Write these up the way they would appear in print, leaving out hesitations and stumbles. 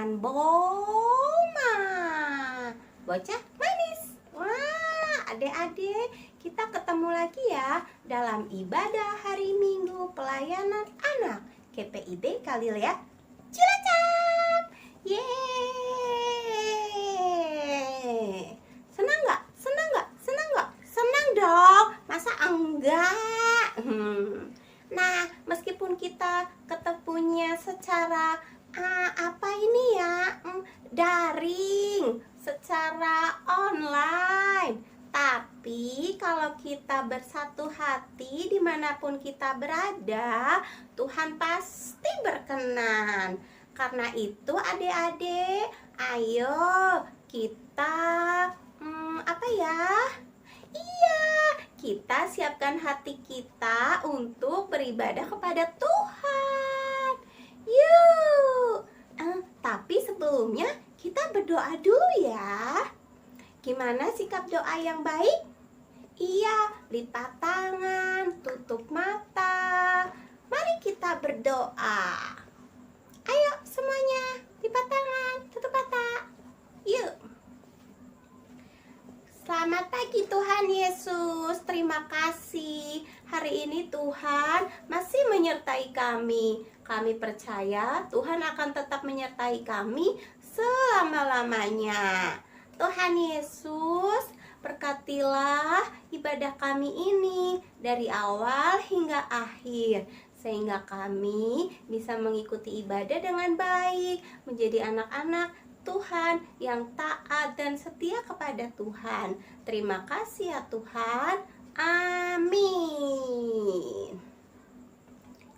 dengan Boma, bocah manis. Wah, adik-adik, kita ketemu lagi ya dalam ibadah hari Minggu pelayanan anak KPIB kali ya. Cilacap. Yeay. Senang nggak? Senang nggak? Senang nggak? Senang dong. Masa enggak? Nah, meskipun kita ketemunya secara daring, secara online, tapi kalau kita bersatu hati dimanapun kita berada, Tuhan pasti berkenan. Karena itu adik-adik, ayo kita kita siapkan hati kita untuk beribadah kepada Tuhan. Yuk. Tapi sebelumnya kita berdoa dulu ya. Gimana sikap doa yang baik? Iya, lipat tangan, tutup mata. Mari kita berdoa. Ayo semuanya, lipat tangan, tutup mata. Yuk. Selamat pagi Tuhan Yesus, terima kasih. Hari ini Tuhan masih menyertai kami. Kami percaya Tuhan akan tetap menyertai kami selama-lamanya. Tuhan Yesus, berkatilah ibadah kami ini dari awal hingga akhir, sehingga kami bisa mengikuti ibadah dengan baik, menjadi anak-anak Tuhan yang taat dan setia kepada Tuhan. Terima kasih ya Tuhan. Amin.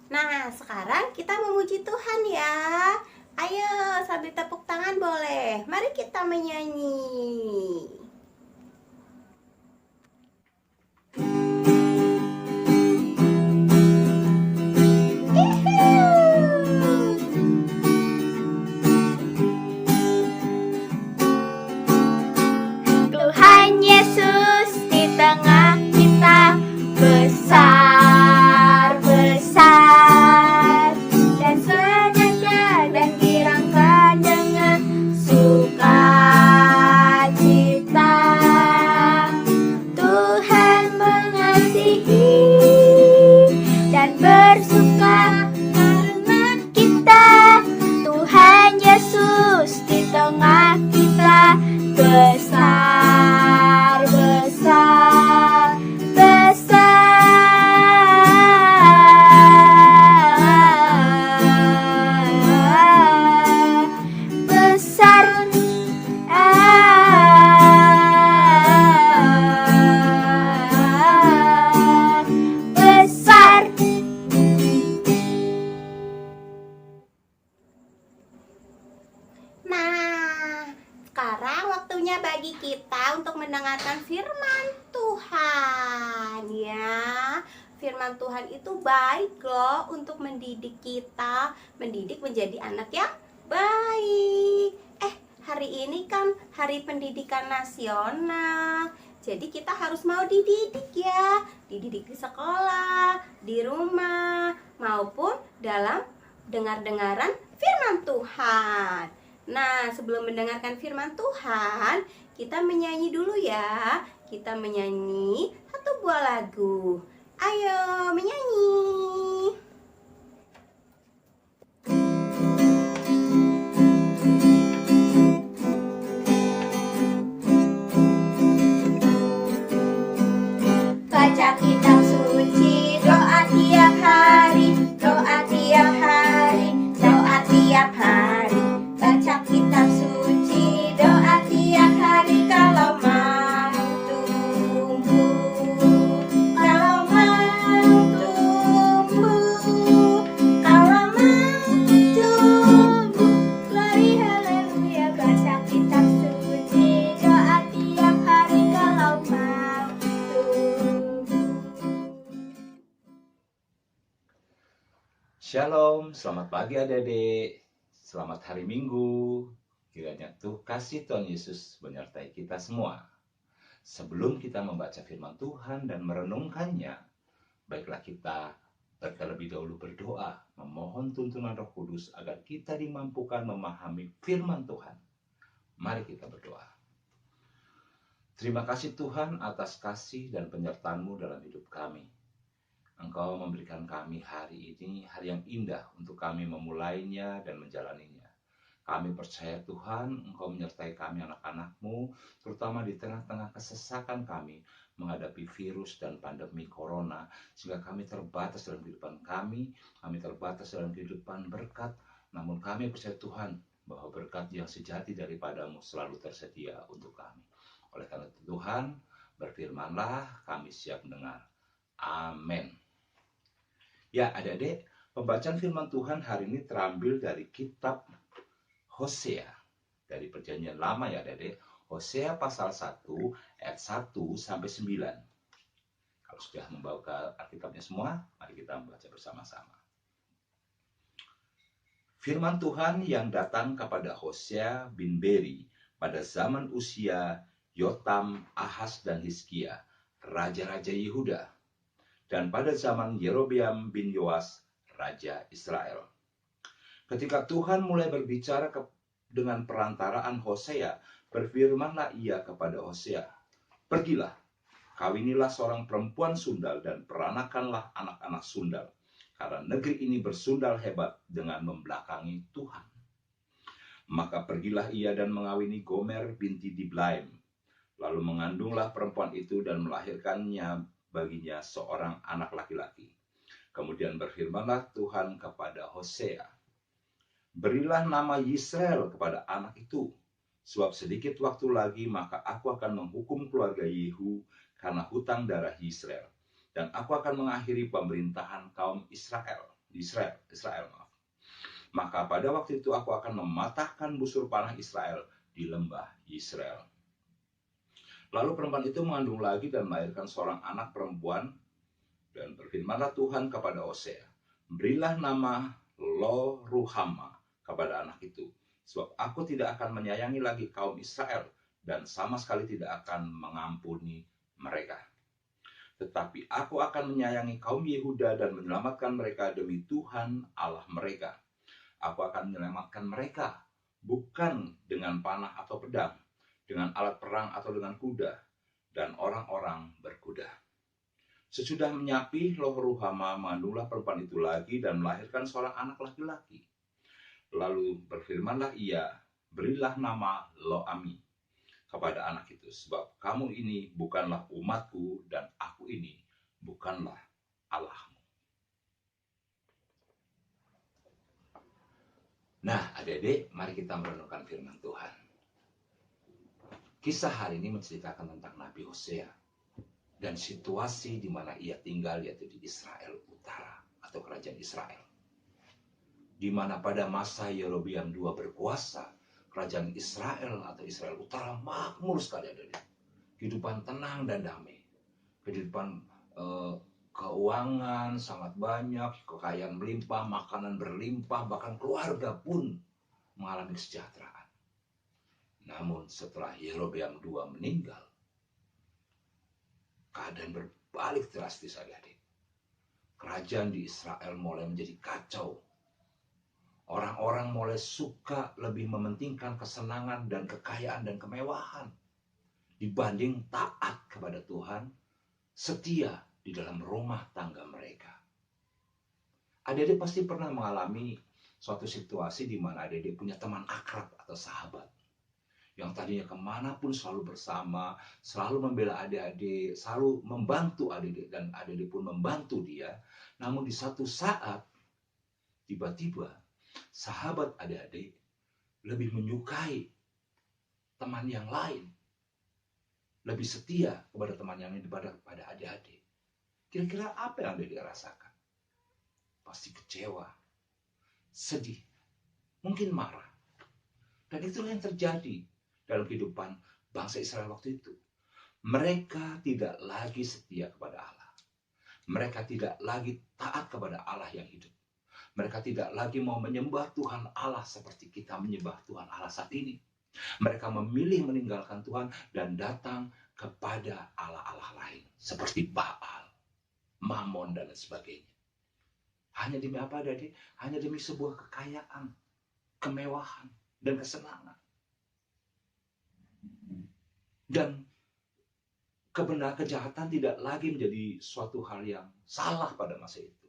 Nah, sekarang kita memuji Tuhan ya. Ayo sambil tepuk tangan boleh. Mari kita menyanyi. Sekarang waktunya bagi kita untuk mendengarkan firman Tuhan ya. Firman Tuhan itu baik loh untuk mendidik kita, mendidik menjadi anak yang baik. Hari ini kan Hari Pendidikan Nasional. Jadi kita harus mau dididik ya. Dididik di sekolah, di rumah, maupun dalam dengar-dengaran firman Tuhan. Nah, sebelum mendengarkan firman Tuhan, kita menyanyi dulu ya. Kita menyanyi satu buah lagu. Ayo menyanyi. Baca kitab suci, doa tiap hari, doa tiap hari, doa tiap hari. Baca kitab suci, doa tiap hari kalau mau tumbuh, kalau mau tumbuh, kalau mau tumbuh. Glory haleluya. Baca kitab suci, doa tiap hari kalau mau tumbuh. Shalom, selamat pagi adik-adik. Selamat hari Minggu. Kiranya kasih Tuhan Yesus menyertai kita semua. Sebelum kita membaca firman Tuhan dan merenungkannya, baiklah kita terlebih dahulu berdoa, memohon tuntunan Roh Kudus agar kita dimampukan memahami firman Tuhan. Mari kita berdoa. Terima kasih Tuhan atas kasih dan penyertaan-Mu dalam hidup kami. Engkau memberikan kami hari ini, hari yang indah untuk kami memulainya dan menjalaninya. Kami percaya Tuhan, Engkau menyertai kami anak-anak-Mu, terutama di tengah-tengah kesesakan kami menghadapi virus dan pandemi corona, sehingga kami terbatas dalam kehidupan kami terbatas dalam kehidupan berkat, namun kami percaya Tuhan, bahwa berkat yang sejati daripada-Mu selalu tersedia untuk kami. Oleh karena itu Tuhan, berfirmanlah, kami siap mendengar. Amin. Ya adik-adik, pembacaan firman Tuhan hari ini terambil dari kitab Hosea, dari perjanjian lama ya adik-adik. Hosea pasal 1 ayat 1 sampai 9. Kalau sudah membawa Alkitabnya semua, mari kita membaca bersama-sama. Firman Tuhan yang datang kepada Hosea bin Beri pada zaman usia Yotam, Ahaz, dan Hizkia, raja-raja Yehuda, dan pada zaman Yerobeam bin Yoas, raja Israel. Ketika Tuhan mulai berbicara dengan perantaraan Hosea, berfirmanlah ia kepada Hosea, "Pergilah, kawinilah seorang perempuan sundal dan peranakanlah anak-anak sundal, karena negeri ini bersundal hebat dengan membelakangi Tuhan." Maka pergilah ia dan mengawini Gomer binti Diblaim. Lalu mengandunglah perempuan itu dan melahirkannya baginya seorang anak laki-laki. Kemudian berfirmanlah Tuhan kepada Hosea, "Berilah nama Yisrael kepada anak itu, sebab sedikit waktu lagi maka aku akan menghukum keluarga Yehu karena hutang darah Yisrael, dan aku akan mengakhiri pemerintahan kaum Israel. Maka pada waktu itu aku akan mematahkan busur panah Israel di lembah Yisrael." Lalu perempuan itu mengandung lagi dan melahirkan seorang anak perempuan, dan berfirmanlah Tuhan kepada Hosea, "Berilah nama Lo Ruhama kepada anak itu, sebab aku tidak akan menyayangi lagi kaum Israel dan sama sekali tidak akan mengampuni mereka. Tetapi aku akan menyayangi kaum Yehuda dan menyelamatkan mereka demi Tuhan Allah mereka. Aku akan menyelamatkan mereka, bukan dengan panah atau pedang, dengan alat perang atau dengan kuda, dan orang-orang berkuda." Sesudah menyapi, Lo Ruhama mengandunglah perempuan itu lagi dan melahirkan seorang anak laki-laki. Lalu berfirmanlah ia, "Berilah nama Lo Ami kepada anak itu, sebab kamu ini bukanlah umatku dan aku ini bukanlah Allahmu." Nah, adik-adik, mari kita merenungkan firman Tuhan. Kisah hari ini menceritakan tentang Nabi Hosea dan situasi di mana ia tinggal, yaitu di Israel Utara atau kerajaan Israel. Di mana pada masa Yerobeam II berkuasa, kerajaan Israel atau Israel Utara makmur sekali adik-adik. Kehidupan tenang dan damai. Kehidupan keuangan sangat banyak, kekayaan melimpah, makanan berlimpah, bahkan keluarga pun mengalami kesejahteraan. Namun setelah Yerobeam II meninggal, keadaan berbalik drastis adik-adik. Kerajaan di Israel mulai menjadi kacau. Orang-orang mulai suka lebih mementingkan kesenangan dan kekayaan dan kemewahan dibanding taat kepada Tuhan, setia di dalam rumah tangga mereka. Adik-adik pasti pernah mengalami suatu situasi di mana adik-adik punya teman akrab atau sahabat yang tadinya kemanapun selalu bersama, selalu membela adik-adik, selalu membantu adik-adik, dan adik-adik pun membantu dia. Namun di satu saat, tiba-tiba, sahabat adik-adik lebih menyukai teman yang lain, lebih setia kepada teman yang lain daripada adik-adik. Kira-kira apa yang adik-adik rasakan? Pasti kecewa, sedih, mungkin marah. Dan itulah yang terjadi dalam kehidupan bangsa Israel waktu itu. Mereka tidak lagi setia kepada Allah. Mereka tidak lagi taat kepada Allah yang hidup. Mereka tidak lagi mau menyembah Tuhan Allah seperti kita menyembah Tuhan Allah saat ini. Mereka memilih meninggalkan Tuhan dan datang kepada Allah-Allah lain seperti Baal, Mammon, dan sebagainya. Hanya demi apa, adik? Hanya demi sebuah kekayaan, kemewahan, dan kesenangan. Dan kejahatan tidak lagi menjadi suatu hal yang salah pada masa itu.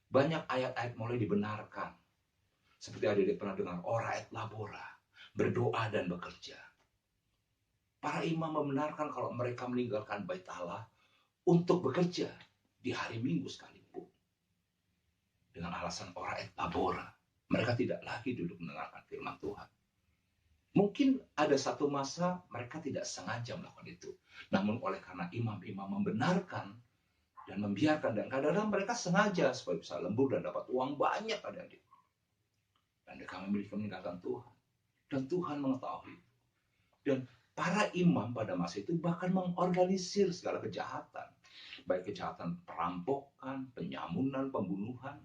Banyak ayat-ayat mulai dibenarkan. Seperti adik-adik pernah dengar, ora et labora, berdoa dan bekerja. Para imam membenarkan kalau mereka meninggalkan bait Allah untuk bekerja di hari Minggu sekalipun. Dengan alasan ora et labora, mereka tidak lagi duduk mendengarkan firman Tuhan. Mungkin ada satu masa mereka tidak sengaja melakukan itu. Namun oleh karena imam-imam membenarkan dan membiarkan, dan kadang-kadang mereka sengaja supaya bisa lembur dan dapat uang banyak adik-adik. Dan mereka memilih meninggalkan Tuhan. Dan Tuhan mengetahui. Dan para imam pada masa itu bahkan mengorganisir segala kejahatan. Baik kejahatan perampokan, penyamunan, pembunuhan,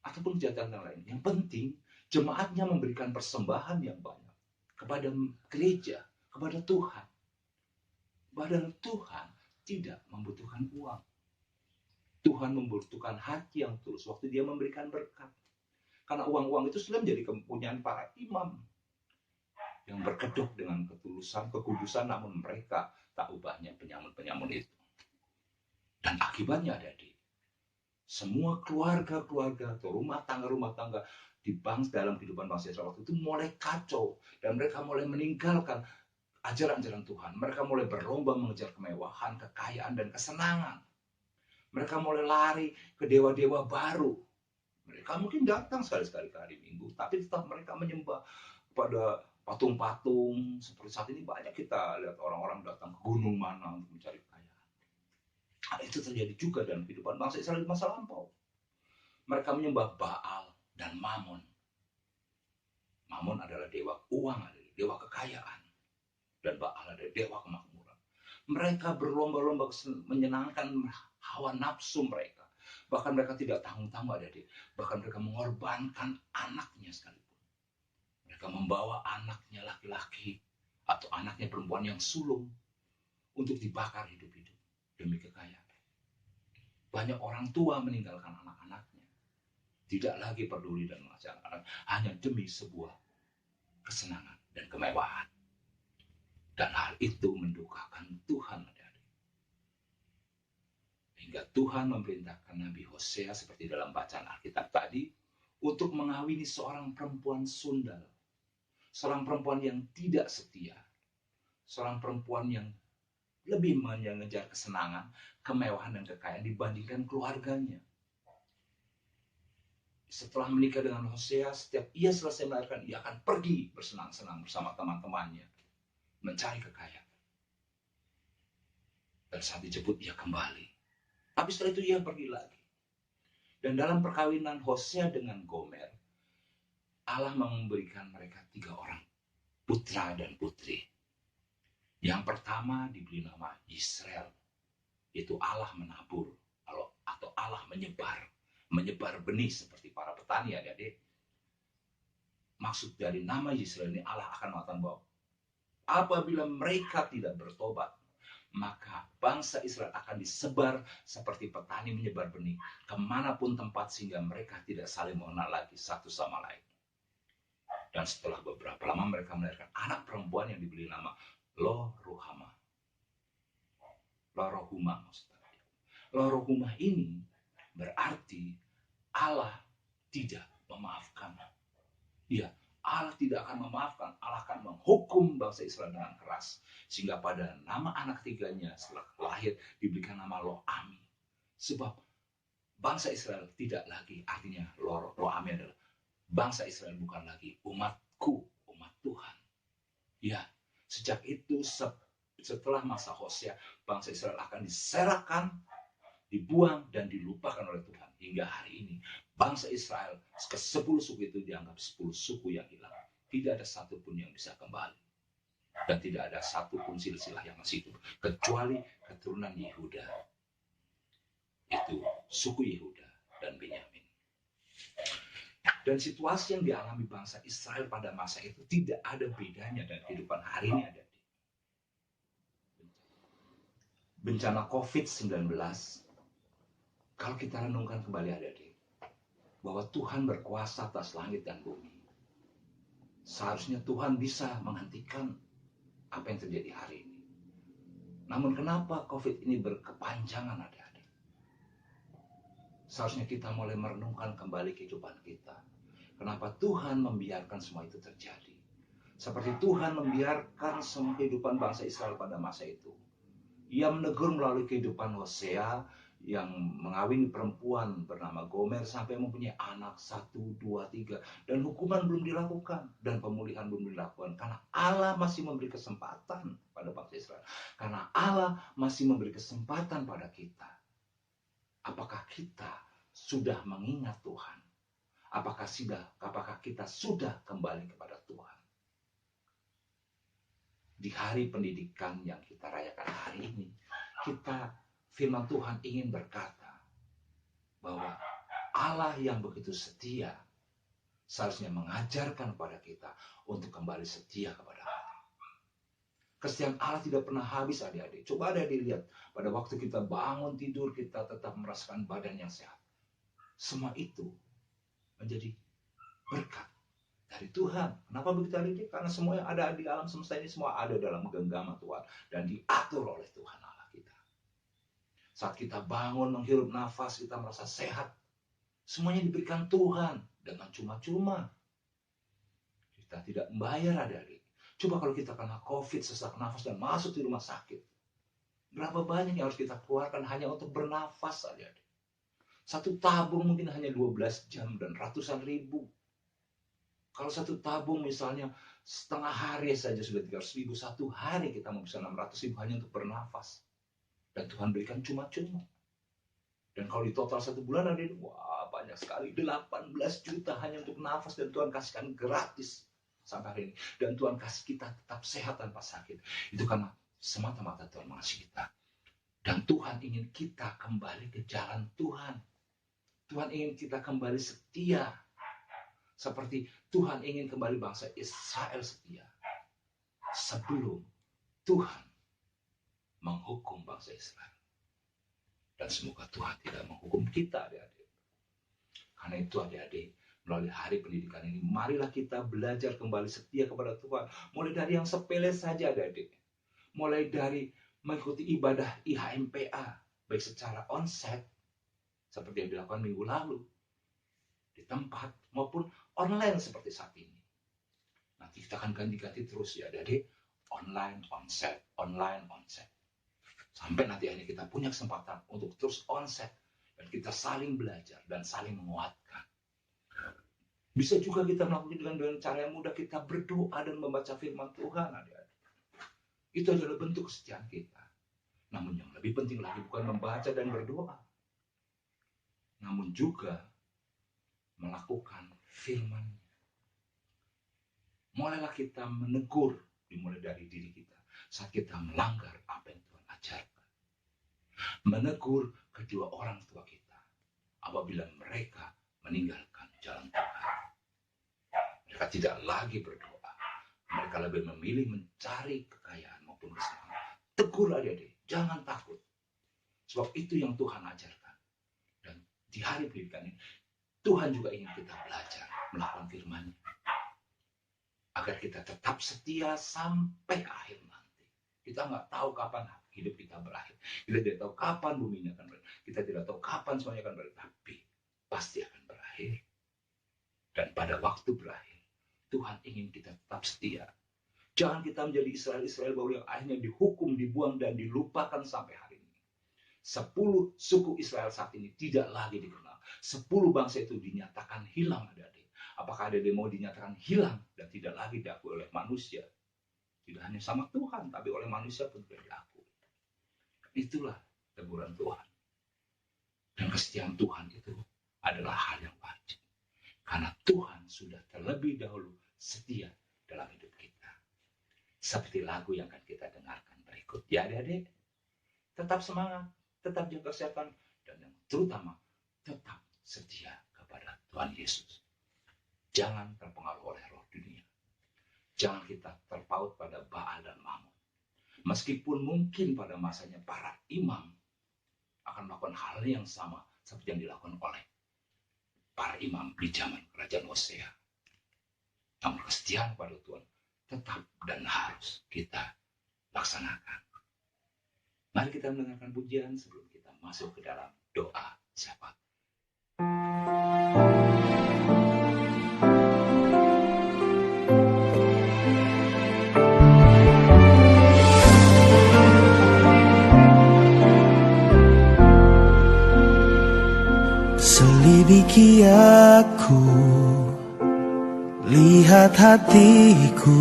ataupun kejahatan lain. Yang penting, jemaatnya memberikan persembahan yang banyak kepada gereja, kepada Tuhan. Padahal Tuhan tidak membutuhkan uang. Tuhan membutuhkan hati yang tulus waktu dia memberikan berkat. Karena uang-uang itu sudah menjadi kepunyaan para imam yang berkedok dengan ketulusan, kekudusan, namun mereka tak ubahnya penyamun-penyamun itu. Dan akibatnya ada di semua keluarga-keluarga atau rumah tangga di dalam kehidupan bangsa Israel waktu itu mulai kacau, dan mereka mulai meninggalkan ajaran-ajaran Tuhan. Mereka mulai berlomba mengejar kemewahan, kekayaan, dan kesenangan. Mereka mulai lari ke dewa-dewa baru. Mereka mungkin datang sekali-sekali ke hari Minggu, tapi tetap mereka menyembah pada patung-patung. Seperti saat ini banyak kita lihat orang-orang datang ke gunung mana untuk mencari kekayaan. Itu terjadi juga dalam kehidupan bangsa Israel di masa lampau. Mereka menyembah Baal dan Mammon. Mammon adalah dewa uang, adalah dewa kekayaan. Dan Baal adalah dewa kemakmuran. Mereka berlomba-lomba menyenangkan hawa nafsu mereka. Bahkan mereka tidak tanggung-tanggung adik-adik. Bahkan mereka mengorbankan anaknya sekalipun. Mereka membawa anaknya laki-laki atau anaknya perempuan yang sulung untuk dibakar hidup-hidup demi kekayaan. Banyak orang tua meninggalkan anak-anaknya. Tidak lagi peduli dan mengajar anak hanya demi sebuah kesenangan dan kemewahan. Dan hal itu mendukakan Tuhan. Hingga Tuhan memerintahkan Nabi Hosea seperti dalam bacaan Alkitab tadi untuk mengawini seorang perempuan sundal. Seorang perempuan yang tidak setia. Seorang perempuan yang lebih mengejar kesenangan, kemewahan, dan kekayaan dibandingkan keluarganya. Setelah menikah dengan Hosea, setiap ia selesai melahirkan, ia akan pergi bersenang-senang bersama teman-temannya, mencari kekayaan. Dan saat dijemput, ia kembali. Tapi setelah itu ia pergi lagi. Dan dalam perkawinan Hosea dengan Gomer, Allah memberikan mereka 3 orang putra dan putri. Yang pertama diberi nama Israel. Itu Allah menabur atau Allah menyebar benih seperti para petani, adik-adik. Maksud dari nama Israel ini, Allah akan mengatakan bahwa apabila mereka tidak bertobat, maka bangsa Israel akan disebar seperti petani menyebar benih kemanapun tempat, sehingga mereka tidak saling mengenal lagi satu sama lain. Dan setelah beberapa lama mereka melahirkan anak perempuan yang diberi nama Lo-ruhamah. Lo-ruhamah maksudnya. Lo-ruhamah ini berarti Allah tidak memaafkan. Ya, Allah tidak akan memaafkan. Allah akan menghukum bangsa Israel dengan keras. Sehingga pada nama anak ketiganya setelah lahir diberikan nama Lo-ami. Sebab bangsa Israel tidak lagi, artinya Lo-ami adalah bangsa Israel bukan lagi umatku, umat Tuhan. Ya, sejak itu setelah masa Hosea, bangsa Israel akan diserahkan, dibuang, dan dilupakan oleh Tuhan. Hingga hari ini bangsa Israel ke-10 suku itu dianggap 10 suku yang hilang. Tidak ada satupun yang bisa kembali. Dan tidak ada satupun silsilah yang masih hidup. Kecuali keturunan Yehuda. Itu suku Yehuda dan Benyamin. Dan situasi yang dialami bangsa Israel pada masa itu tidak ada bedanya dengan kehidupan hari ini. Ada bencana COVID-19 Kalau kita renungkan kembali adik-adik, bahwa Tuhan berkuasa atas langit dan bumi. Seharusnya Tuhan bisa menghentikan apa yang terjadi hari ini. Namun kenapa COVID ini berkepanjangan adik-adik? Seharusnya kita mulai merenungkan kembali kehidupan kita. Kenapa Tuhan membiarkan semua itu terjadi? Seperti Tuhan membiarkan semua kehidupan bangsa Israel pada masa itu. Ia menegur melalui kehidupan Hosea yang mengawini perempuan bernama Gomer sampai mempunyai anak 1, 2, 3. Dan hukuman belum dilakukan dan pemulihan belum dilakukan. Karena Allah masih memberi kesempatan pada bangsa Israel. Karena Allah masih memberi kesempatan pada kita. Apakah kita sudah mengingat Tuhan? Apakah kita sudah kembali kepada Tuhan? Di hari pendidikan yang kita rayakan hari ini, firman Tuhan ingin berkata bahwa Allah yang begitu setia seharusnya mengajarkan kepada kita untuk kembali setia kepada Allah. Kesetiaan Allah tidak pernah habis adik-adik. Coba adik-adik lihat, pada waktu kita bangun tidur, kita tetap merasakan badan yang sehat. Semua itu menjadi berkat dari Tuhan. Kenapa begitu adik-adik? Karena semua yang ada di alam semesta ini semua ada dalam genggaman Tuhan dan diatur oleh Tuhan Allah kita. Saat kita bangun menghirup nafas, kita merasa sehat. Semuanya diberikan Tuhan dengan cuma-cuma. Kita tidak membayar adik-adik. Coba kalau kita kena COVID, sesak nafas dan masuk di rumah sakit. Berapa banyak yang harus kita keluarkan hanya untuk bernafas adik-adik. Satu tabung mungkin hanya 12 jam dan ratusan ribu. Kalau satu tabung misalnya setengah hari saja sudah 300.000, satu hari kita mau bisa 600.000 hanya untuk bernafas. Dan Tuhan berikan cuma-cuma. Dan kalau di total satu bulan ada, wah banyak sekali, 18 juta hanya untuk nafas dan Tuhan kasihkan gratis sampai hari ini. Dan Tuhan kasih kita tetap sehat tanpa sakit. Itu karena semata-mata Tuhan mengasihi kita. Dan Tuhan ingin kita kembali ke jalan Tuhan. Tuhan ingin kita kembali setia. Seperti Tuhan ingin kembali bangsa Israel setia. Sebelum Tuhan menghukum bangsa Israel. Dan semoga Tuhan tidak menghukum kita adik-adik. Karena itu adik-adik, melalui hari pendidikan ini, marilah kita belajar kembali setia kepada Tuhan. Mulai dari yang sepele saja adik-adik. Mulai dari mengikuti ibadah IHMPA, baik secara onsite, seperti yang dilakukan minggu lalu, di tempat, maupun online seperti saat ini. Nanti kita akan ganti-ganti terus ya adik-adik, online, onsite, online, onsite. Sampai nanti akhirnya kita punya kesempatan untuk terus onsite, dan kita saling belajar dan saling menguatkan. Bisa juga kita melakukan dengan cara yang mudah, kita berdoa dan membaca firman Tuhan adik-adik. Itu adalah bentuk kesetiaan kita. Namun yang lebih penting lagi bukan membaca dan berdoa, namun juga melakukan firman. Mulailah kita menegur, dimulai dari diri kita saat kita melanggar apa yang Tuhan ajarkan. Menegur kedua orang tua kita apabila mereka meninggalkan jalan Tuhan. Mereka tidak lagi berdoa. Mereka lebih memilih mencari kekayaan maupun kesenangan. Tegur adik-adik, jangan takut. Sebab itu yang Tuhan ajarkan. Dan di hari pendidikan ini, Tuhan juga ingin kita belajar melakukan firman-Nya. Agar kita tetap setia sampai akhir nanti. Kita nggak tahu kapan hidup kita berakhir. Kita tidak tahu kapan bumi ini akan berakhir. Kita tidak tahu kapan semuanya akan berakhir. Tapi pasti akan berakhir. Dan pada waktu berakhir, Tuhan ingin kita tetap setia. Jangan kita menjadi Israel baru yang akhirnya dihukum, dibuang, dan dilupakan sampai hari ini. 10 suku Israel saat ini tidak lagi dikenal. 10 bangsa itu dinyatakan hilang adik-adik. Apakah ada mau dinyatakan hilang dan tidak lagi diakui oleh manusia? Tidak hanya sama Tuhan, tapi oleh manusia pun tidak diakui. Itulah teguran Tuhan. Dan kesetiaan Tuhan itu adalah hal yang wajib. Karena Tuhan sudah terlebih dahulu setia dalam hidup kita. Seperti lagu yang akan kita dengarkan berikut. Ya adik-adik, tetap semangat, tetap jaga kesehatan, dan yang terutama tetap setia kepada Tuhan Yesus. Jangan terpengaruh oleh roh dunia. Jangan kita terpaut pada Baal dan Mamun. Meskipun mungkin pada masanya para imam akan melakukan hal yang sama seperti yang dilakukan oleh para imam di zaman kerajaan Hosea. Namun kesetiaan pada Tuhan tetap dan harus kita laksanakan. Mari kita mendengarkan pujian sebelum kita masuk ke dalam doa syafaat. Selidiki aku, lihat hatiku,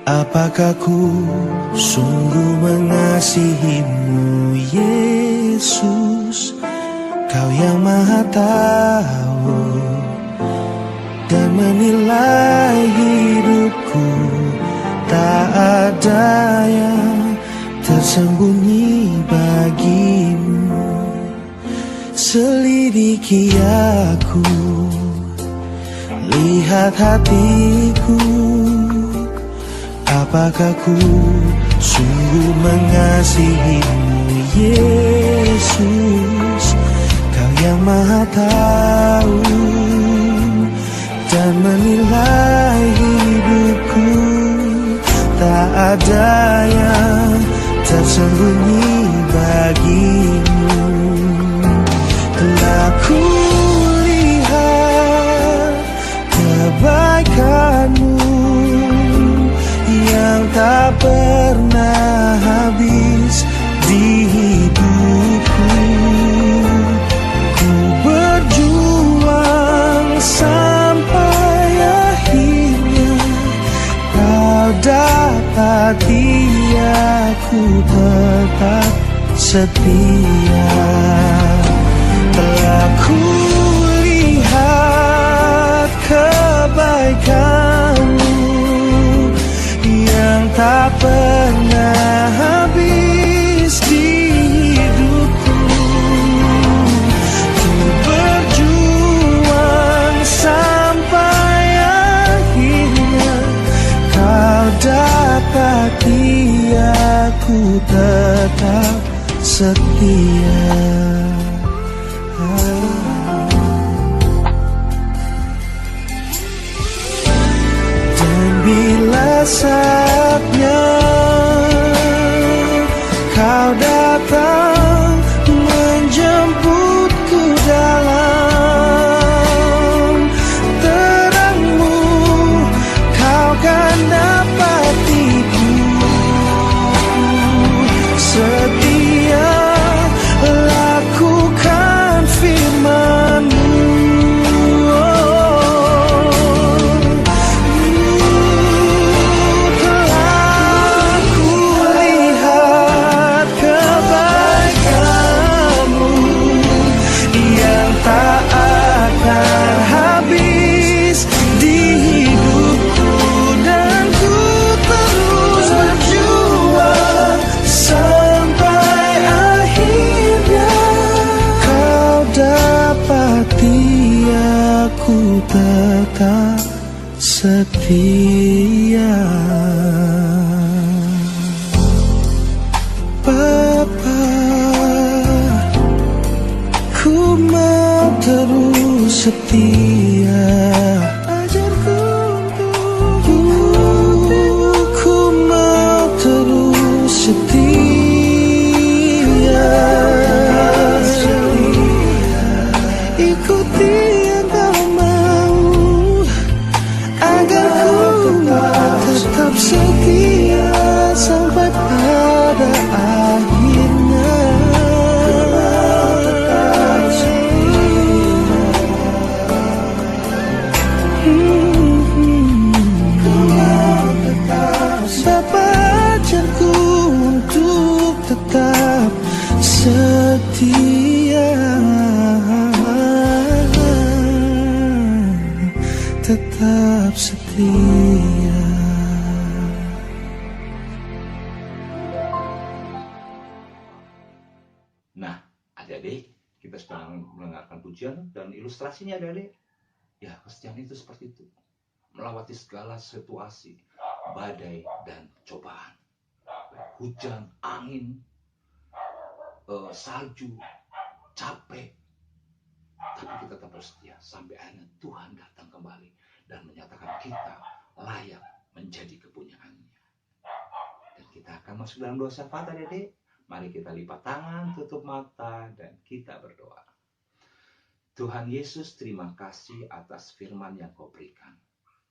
apakah ku sungguh mengasihimu, Yesus? Kau yang Maha Tahu dan menilai hidupku, tak ada yang tersembunyi bagimu. Selidiki aku, lihat hatiku, apakah ku sungguh mengasihimu, Yesus? Kau yang Maha Tahu dan menilai hidupku, tak ada yang tersembunyi bagimu. Telah ku lihat kebaikanmu yang tak pernah habis di hidupku. Ku berjuang sampai akhirnya kau dapati aku tetap setia. Telah ku lihat kebaikanmu yang tak pernah habis di hidupku. Ku berjuang sampai akhirnya kau dapati aku tetap setia. Dan bila saatnya kau datang menjemputku dalam terangmu, kau kan dapatiku setia lakukan firman-Mu. Telah ku lihat kebaikan-Mu yang tak akan habis di hidupku, dan ku terus berjuang sampai akhirnya kau dapati aku tetap setia. Bapa, ku mau terus setia. Ajarku untuk ku mau terus setia. Ikuti yang kau mau, agar ku tetap setia sampai pada akhirnya. Bapa, ajarku untuk tetap setia, tetap setia. Nah, adik-adik, kita sedang mendengarkan pujian dan ilustrasinya adik-adik. Ya, kesetiaan itu seperti itu. Melewati segala situasi, badai dan cobaan. Hujan, angin, salju, capek, tapi kita tetap harus setia sampai akhirnya Tuhan datang kembali dan menyatakan kita layak menjadi kepunyaannya. Dan kita akan masuk dalam doa syafaat, adik-adik. Mari kita lipat tangan, tutup mata, dan kita berdoa. Tuhan Yesus, terima kasih atas firman yang Kau berikan.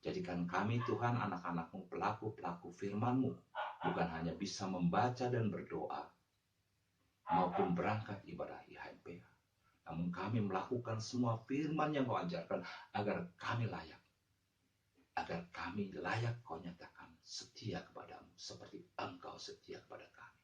Jadikan kami, Tuhan, anak-anak-Mu, pelaku-pelaku firman-Mu, bukan hanya bisa membaca dan berdoa, maupun berangkat ibadah IHMPH. Namun kami melakukan semua firman yang Kau ajarkan agar kami layak. Agar kami layak Kau nyatakan setia kepadamu seperti Engkau setia kepada kami.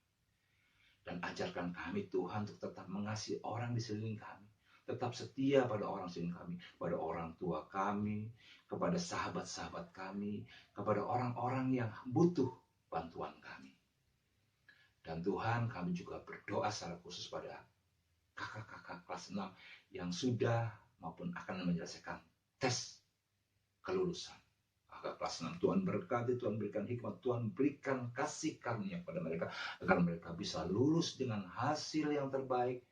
Dan ajarkan kami, Tuhan, untuk tetap mengasihi orang di sekeliling kami. Tetap setia pada orang sekeliling kami, pada orang tua kami, kepada sahabat-sahabat kami, kepada orang-orang yang butuh bantuan kami. Dan Tuhan, kami juga berdoa secara khusus pada kakak-kakak kelas 6 yang sudah maupun akan menyelesaikan tes kelulusan. Kakak kelas 6, Tuhan berkati, Tuhan berikan hikmat, Tuhan berikan kasih karunia kepada mereka, agar mereka bisa lulus dengan hasil yang terbaik,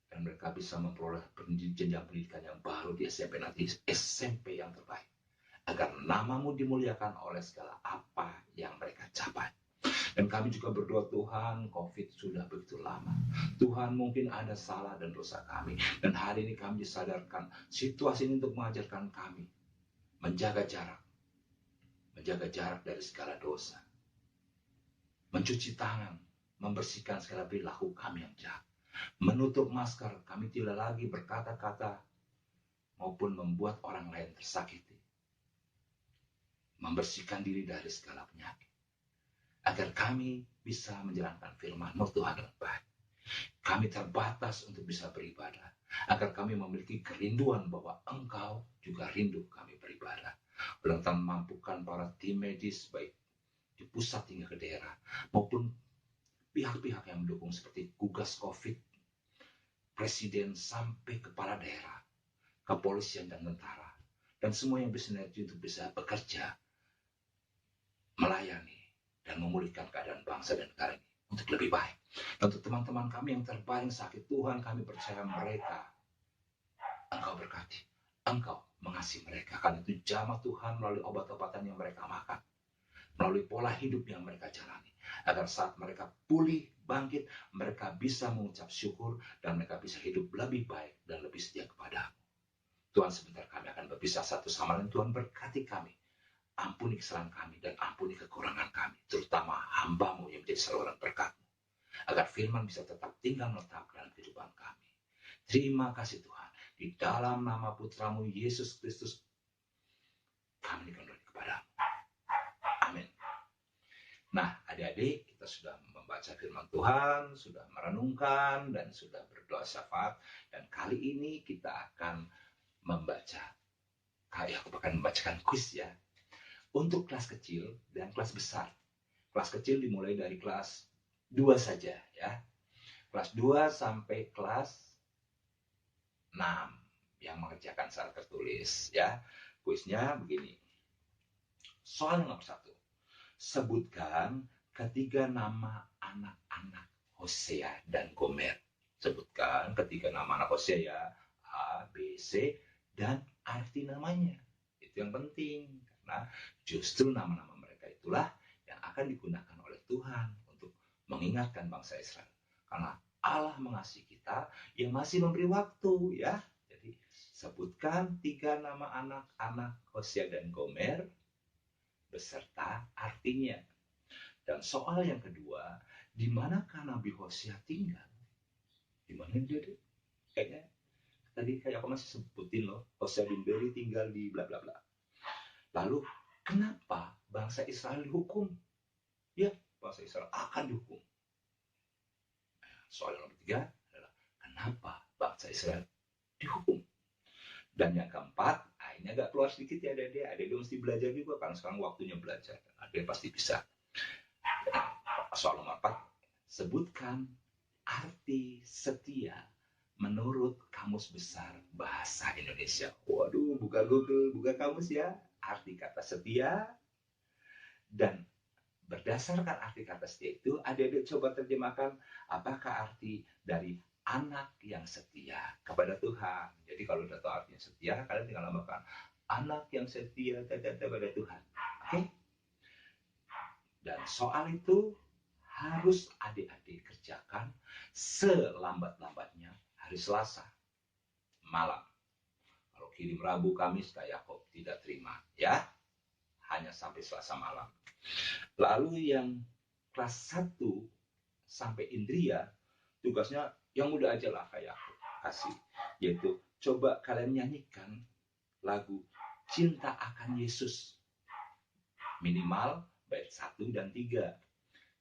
dan mereka bisa memperoleh jenjang pendidikan yang baru di SMP nanti, SMP yang terbaik. Agar namamu dimuliakan oleh segala apa yang mereka capai. Dan kami juga berdoa, Tuhan, COVID sudah begitu lama. Tuhan, mungkin ada salah dan dosa kami. Dan hari ini kami disadarkan situasi ini untuk mengajarkan kami menjaga jarak. Menjaga jarak dari segala dosa. Mencuci tangan, membersihkan segala perilaku kami yang jahat. Menutup masker, kami tidak lagi berkata-kata maupun membuat orang lain tersakiti. Membersihkan diri dari segala penyakit. Agar kami bisa menjalankan firman-Mu, Tuhan, dengan baik. Kami terbatas untuk bisa beribadah. Agar kami memiliki kerinduan bahwa Engkau juga rindu kami beribadah. Ulang tahun mampukan para tim medis, baik di pusat hingga ke daerah, maupun pihak-pihak yang mendukung seperti gugas COVID, presiden sampai kepala daerah, kepolisian dan tentara, dan semua yang bersinergi untuk bisa bekerja, melayani, dan memulihkan keadaan bangsa dan negara ini untuk lebih baik. Dan untuk teman-teman kami yang terbaring sakit, Tuhan, kami percaya mereka Engkau berkati, Engkau mengasihi mereka. Karena itu jamah Tuhan melalui obat-obatan yang mereka makan, melalui pola hidup yang mereka jalani, agar saat mereka pulih, bangkit, mereka bisa mengucap syukur dan mereka bisa hidup lebih baik dan lebih setia kepada-Mu. Tuhan, sebentar kami akan berpisah satu sama lain. Tuhan, berkati kami, ampuni kesalahan kami dan ampuni kekurangan kami, terutama hamba-Mu yang menjadi saluran berkat-Mu, agar firman bisa tetap tinggal menetap dalam kehidupan kami. Terima kasih Tuhan, di dalam nama Putra-Mu Yesus Kristus kami dikandung kepada-Mu. Amin. Nah, adik-adik, kita sudah membaca firman Tuhan, sudah merenungkan, dan sudah berdoa syafaat. Dan kali ini kita akan membacakan kuis ya. Untuk kelas kecil dan kelas besar. Kelas kecil dimulai dari kelas 2 saja ya. Kelas 2 sampai kelas 6 yang mengerjakan secara tertulis ya. Kuisnya begini. Soal nomor 1. Sebutkan ketiga nama anak-anak Hosea dan Gomer. Sebutkan ketiga nama anak Hosea, A, B, C, dan arti namanya. Itu yang penting, karena justru nama-nama mereka itulah yang akan digunakan oleh Tuhan untuk mengingatkan bangsa Israel. Karena Allah mengasihi kita yang masih memberi waktu ya. Jadi sebutkan 3 nama anak-anak Hosea dan Gomer beserta artinya. Dan soal yang kedua, di manakah Nabi Hosea tinggal? Di mana dia? Kayaknya tadi kayak aku masih sebutin loh, Hosea bin Beri tinggal di bla bla bla. Lalu kenapa bangsa Israel dihukum? Ya, bangsa Israel akan dihukum. Soal yang ketiga adalah kenapa bangsa Israel dihukum? Dan yang keempat, ini agak keluar sedikit ya adik-adik. Adik-adik mesti belajar juga, karena sekarang waktunya belajar. Adik pasti bisa. Soal nomor 4, sebutkan arti setia menurut Kamus Besar Bahasa Indonesia. Waduh, buka Google, buka kamus ya. Arti kata setia. Dan berdasarkan arti kata setia itu, adik-adik coba terjemahkan apakah arti dari anak yang setia kepada Tuhan. Jadi kalau udah tahu artinya setia, kalian tinggal nambahkan anak yang setia kepada Tuhan. Oke? Dan soal itu harus adik-adik kerjakan selambat-lambatnya hari Selasa malam. Kalau kirim Rabu, Kamis, Kak Yakob tidak terima, ya. Hanya sampai Selasa malam. Lalu yang kelas 1 sampai Indria, tugasnya yang mudah aja lah kayak aku kasih, yaitu coba kalian nyanyikan lagu Cinta Akan Yesus, minimal bait 1 dan 3.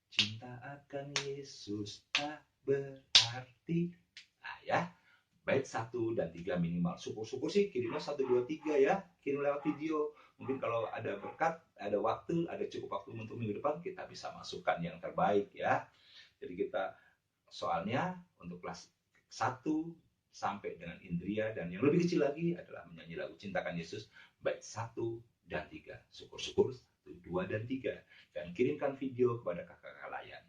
Cinta akan Yesus tak berarti, nah ya, bait 1 dan 3 minimal. Syukur-syukur sih kirimnya 1, 2, 3 ya, kirim lewat video. Mungkin kalau ada berkat, ada waktu, ada cukup waktu untuk minggu depan, kita bisa masukkan yang terbaik ya. Jadi kita soalnya untuk kelas 1 sampai dengan Indria, dan yang lebih kecil lagi adalah menyanyi lagu Cintakan Yesus bait 1 dan 3. Syukur-syukur 1, 2, dan 3. Dan kirimkan video kepada kakak-kakak layan.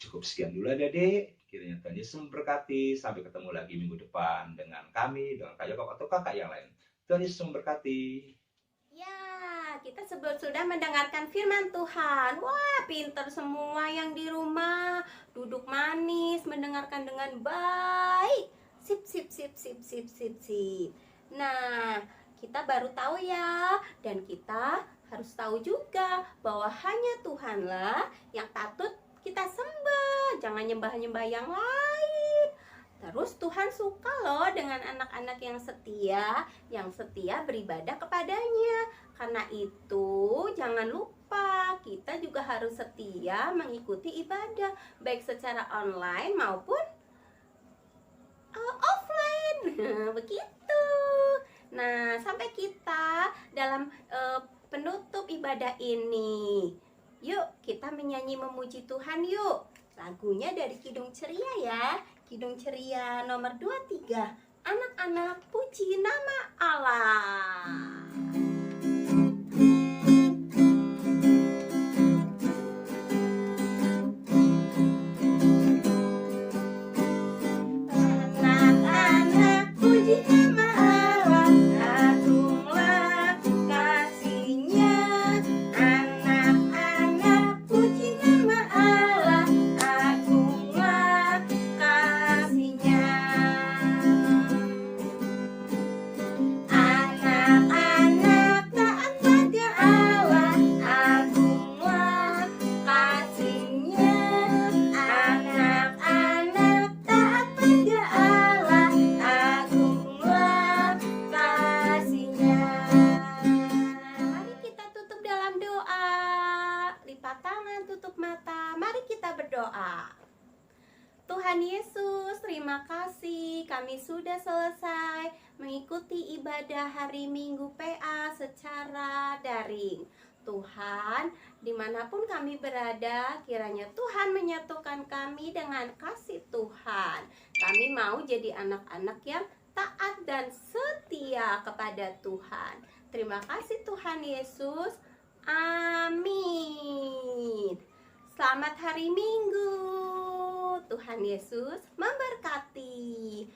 Cukup sekian dulu adik-adik. Kiranya Tuhan Yesus memberkati. Sampai ketemu lagi minggu depan dengan kami, dengan Kak Yakob atau kakak yang lain. Tuhan Yesus memberkati. Ya, kita sudah mendengarkan firman Tuhan. Wah, pinter semua yang di rumah. Duduk manis, mendengarkan dengan baik. Sip, sip, sip, sip, sip, sip, sip. Nah, kita baru tahu ya. Dan kita harus tahu juga bahwa hanya Tuhanlah yang patut kita sembah. Jangan nyembah-nyembah yang lain. Terus Tuhan suka loh dengan anak-anak yang setia beribadah kepadanya. Karena itu jangan lupa kita juga harus setia mengikuti ibadah, baik secara online maupun offline. Begitu. Nah, sampai kita dalam penutup ibadah ini. Yuk kita menyanyi memuji Tuhan yuk. Lagunya dari Kidung Ceria ya. Kidung Ceria nomor 23. Anak-anak puji nama Allah. Anak-anak puji nama Allah, agunglah kasih-Nya. Anak-anak puji nama Allah, agunglah kasih-Nya. Anak-anak taat pada Allah, agunglah kasih-Nya. Anak-anak taat pada Allah, agunglah kasih-Nya. Mari kita tutup dalam doa. Lipat tangan, tutup mata. Mari kita berdoa. Tuhan Yesus, terima kasih kami sudah selesai mengikuti ibadah hari Minggu PA secara daring. Tuhan, dimanapun kami berada, kiranya Tuhan menyatukan kami dengan kasih Tuhan. Kami mau jadi anak-anak yang taat dan setia kepada Tuhan. Terima kasih Tuhan Yesus. Amin. Selamat hari Minggu. Tuhan Yesus memberkati.